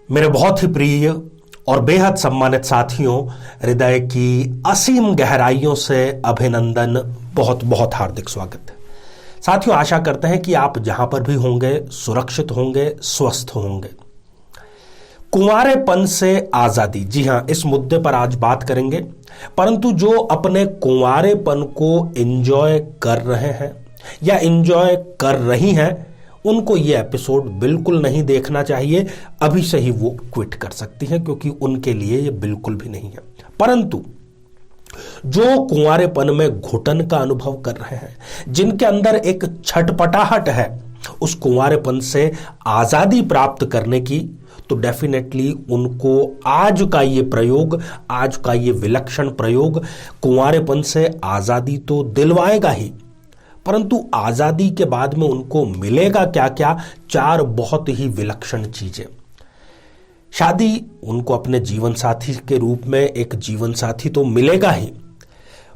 मेरे बहुत ही प्रिय और बेहद सम्मानित साथियों, हृदय की असीम गहराइयों से अभिनंदन, बहुत बहुत हार्दिक स्वागत है। साथियों, आशा करते हैं कि आप जहां पर भी होंगे सुरक्षित होंगे, स्वस्थ होंगे। कुंवारेपन से आजादी, जी हां, इस मुद्दे पर आज बात करेंगे। परंतु जो अपने कुंवारेपन को एंजॉय कर रहे हैं या एंजॉय कर रही हैं, उनको ये एपिसोड बिल्कुल नहीं देखना चाहिए। अभी से ही वो क्विट कर सकती हैं, क्योंकि उनके लिए ये बिल्कुल भी नहीं है। परंतु जो कुंवारेपन में घुटन का अनुभव कर रहे हैं, जिनके अंदर एक छटपटाहट है उस कुंवारेपन से आजादी प्राप्त करने की, तो डेफिनेटली उनको आज का ये प्रयोग, आज का ये विलक्षण प्रयोग कुंवारेपन से आजादी तो दिलवाएगा ही, परंतु आजादी के बाद में उनको मिलेगा क्या क्या? चार बहुत ही विलक्षण चीजें। शादी, उनको अपने जीवन साथी के रूप में एक जीवन साथी तो मिलेगा ही,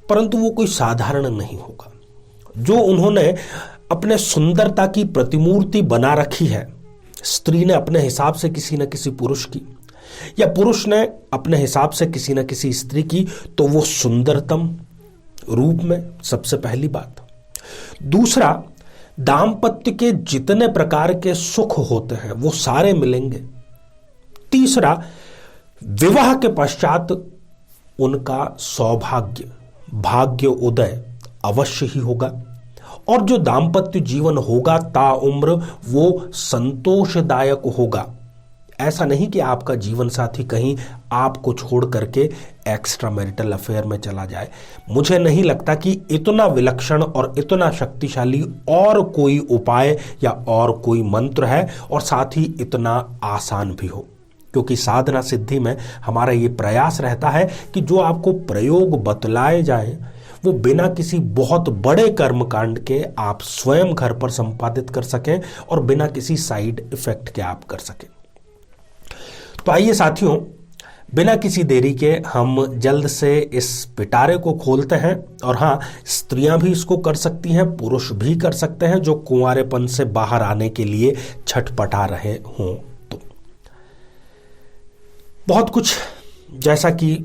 परंतु वो कोई साधारण नहीं होगा। जो उन्होंने अपने सुंदरता की प्रतिमूर्ति बना रखी है, स्त्री ने अपने हिसाब से किसी न किसी पुरुष की, या पुरुष ने अपने हिसाब से किसी न किसी स्त्री की, तो वो सुंदरतम रूप में, सबसे पहली बात। दूसरा, दाम्पत्य के जितने प्रकार के सुख होते हैं वो सारे मिलेंगे। तीसरा, विवाह के पश्चात उनका सौभाग्य, भाग्य उदय अवश्य ही होगा, और जो दाम्पत्य जीवन होगा ताउम्र वो संतोषदायक होगा। ऐसा नहीं कि आपका जीवन साथी कहीं आपको छोड़ करके एक्स्ट्रा मैरिटल अफेयर में चला जाए। मुझे नहीं लगता कि इतना विलक्षण और इतना शक्तिशाली और कोई उपाय या और कोई मंत्र है, और साथ ही इतना आसान भी हो, क्योंकि साधना सिद्धि में हमारा ये प्रयास रहता है कि जो आपको प्रयोग बतलाए जाए वो बिना किसी बहुत बड़े कर्मकांड के आप स्वयं घर पर संपादित कर सकें और बिना किसी साइड इफेक्ट के आप कर सकें। तो आइए साथियों, बिना किसी देरी के हम जल्द से इस पिटारे को खोलते हैं। और हाँ, स्त्रियां भी इसको कर सकती हैं, पुरुष भी कर सकते हैं, जो कुंवारेपन से बाहर आने के लिए छटपटा रहे हों। तो बहुत कुछ, जैसा कि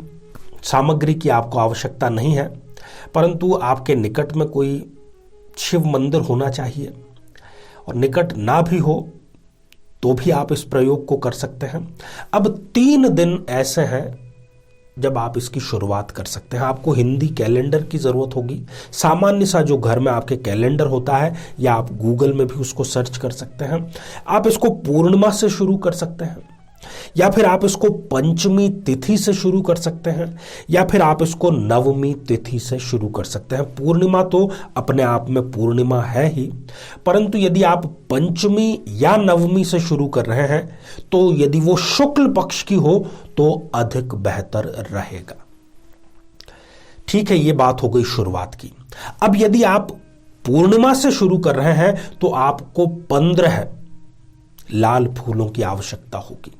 सामग्री की आपको आवश्यकता नहीं है, परंतु आपके निकट में कोई शिव मंदिर होना चाहिए, और निकट ना भी हो तो भी आप इस प्रयोग को कर सकते हैं। अब 3 दिन ऐसे हैं जब आप इसकी शुरुआत कर सकते हैं। आपको हिंदी कैलेंडर की जरूरत होगी, सामान्य सा जो घर में आपके कैलेंडर होता है, या आप गूगल में भी उसको सर्च कर सकते हैं। आप इसको पूर्णिमा से शुरू कर सकते हैं, या फिर आप इसको पंचमी तिथि से शुरू कर सकते हैं, या फिर आप इसको नवमी तिथि से शुरू कर सकते हैं। पूर्णिमा तो अपने आप में पूर्णिमा है ही, परंतु यदि आप पंचमी या नवमी से शुरू कर रहे हैं, तो यदि वो शुक्ल पक्ष की हो तो अधिक बेहतर रहेगा। ठीक है, ये बात हो गई शुरुआत की। अब यदि आप पूर्णिमा से शुरू कर रहे हैं तो आपको 15 लाल फूलों की आवश्यकता होगी।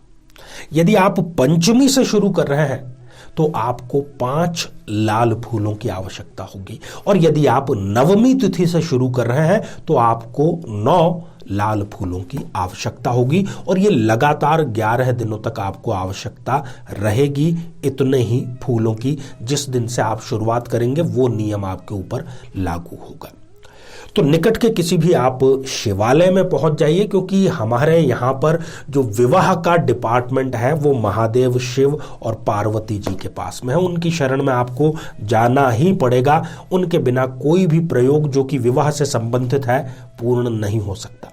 यदि आप पंचमी से शुरू कर रहे हैं तो आपको 5 लाल फूलों की आवश्यकता होगी, और यदि आप नवमी तिथि से शुरू कर रहे हैं तो आपको 9 लाल फूलों की आवश्यकता होगी, और ये लगातार 11 दिनों तक आपको आवश्यकता रहेगी इतने ही फूलों की। जिस दिन से आप शुरुआत करेंगे वो नियम आपके ऊपर लागू होगा। तो निकट के किसी भी आप शिवालय में पहुंच जाइए, क्योंकि हमारे यहाँ पर जो विवाह का डिपार्टमेंट है वो महादेव, शिव और पार्वती जी के पास में है। उनकी शरण में आपको जाना ही पड़ेगा। उनके बिना कोई भी प्रयोग जो कि विवाह से संबंधित है पूर्ण नहीं हो सकता।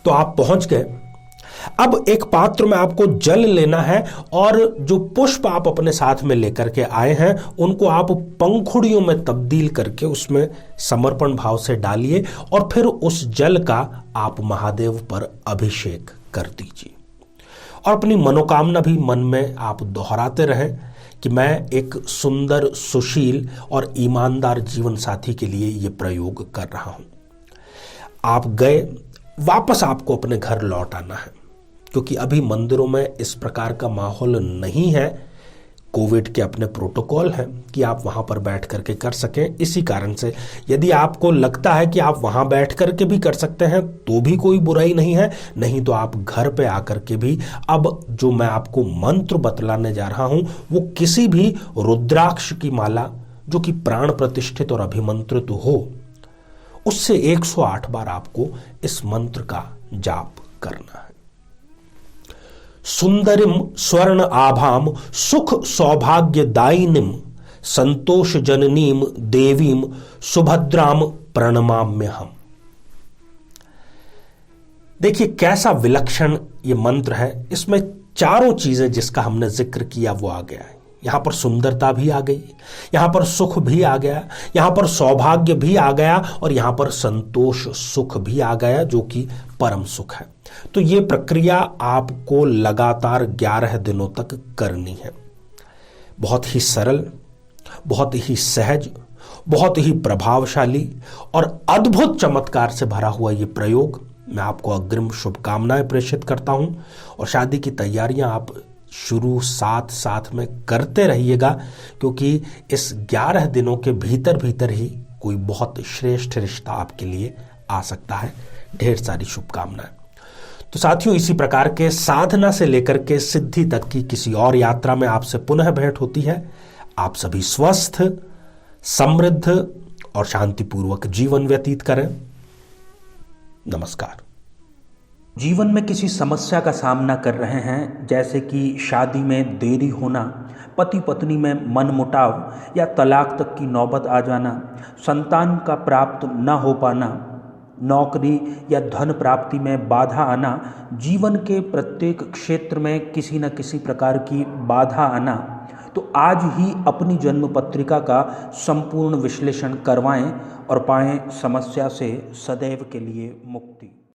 तो आप पहुंच गए। अब एक पात्र में आपको जल लेना है, और जो पुष्प आप अपने साथ में लेकर के आए हैं उनको आप पंखुड़ियों में तब्दील करके उसमें समर्पण भाव से डालिए, और फिर उस जल का आप महादेव पर अभिषेक कर दीजिए, और अपनी मनोकामना भी मन में आप दोहराते रहें कि मैं एक सुंदर, सुशील और ईमानदार जीवन साथी के लिए ये प्रयोग कर रहा हूं। आप गए, वापस आपको अपने घर लौट आना है, क्योंकि अभी मंदिरों में इस प्रकार का माहौल नहीं है। कोविड के अपने प्रोटोकॉल हैं कि आप वहां पर बैठ करके कर सकें। इसी कारण से यदि आपको लगता है कि आप वहां बैठ करके भी कर सकते हैं तो भी कोई बुराई नहीं है, नहीं तो आप घर पे आकर के भी, अब जो मैं आपको मंत्र बतलाने जा रहा हूं वो किसी भी रुद्राक्ष की माला जो कि प्राण प्रतिष्ठित और अभिमंत्रित हो, उससे 108 बार आपको इस मंत्र का जाप करना है। सुंदरिम स्वर्ण आभाम सुख सौभाग्यदायिनीम संतोष जननीम देवीम सुभद्राम प्रणमाम्य हम। देखिए कैसा विलक्षण ये मंत्र है। इसमें चारों चीजें जिसका हमने जिक्र किया वो आ गया है। यहां पर सुंदरता भी आ गई, यहां पर सुख भी आ गया, यहां पर सौभाग्य भी आ गया और यहां पर संतोष सुख भी आ गया जो कि परम सुख है। तो ये प्रक्रिया आपको लगातार 11 दिनों तक करनी है। बहुत ही सरल, बहुत ही सहज, बहुत ही प्रभावशाली और अद्भुत चमत्कार से भरा हुआ ये प्रयोग मैं आपको अग्रिम शुभकामनाएं प्रेषित करता हूं। और शादी की तैयारियां आप शुरू साथ साथ में करते रहिएगा, क्योंकि इस 11 दिनों के भीतर भीतर ही कोई बहुत श्रेष्ठ रिश्ता आपके लिए आ सकता है। ढेर सारी शुभकामनाएं। तो साथियों, इसी प्रकार के साधना से लेकर के सिद्धि तक की किसी और यात्रा में आपसे पुनः भेंट होती है। आप सभी स्वस्थ, समृद्ध और शांतिपूर्वक जीवन व्यतीत करें। नमस्कार। जीवन में किसी समस्या का सामना कर रहे हैं, जैसे कि शादी में देरी होना, पति पत्नी में मनमुटाव या तलाक तक की नौबत आ जाना, संतान का प्राप्त न हो पाना, नौकरी या धन प्राप्ति में बाधा आना, जीवन के प्रत्येक क्षेत्र में किसी न किसी प्रकार की बाधा आना, तो आज ही अपनी जन्म पत्रिका का संपूर्ण विश्लेषण करवाएं और पाएं समस्या से सदैव के लिए मुक्ति।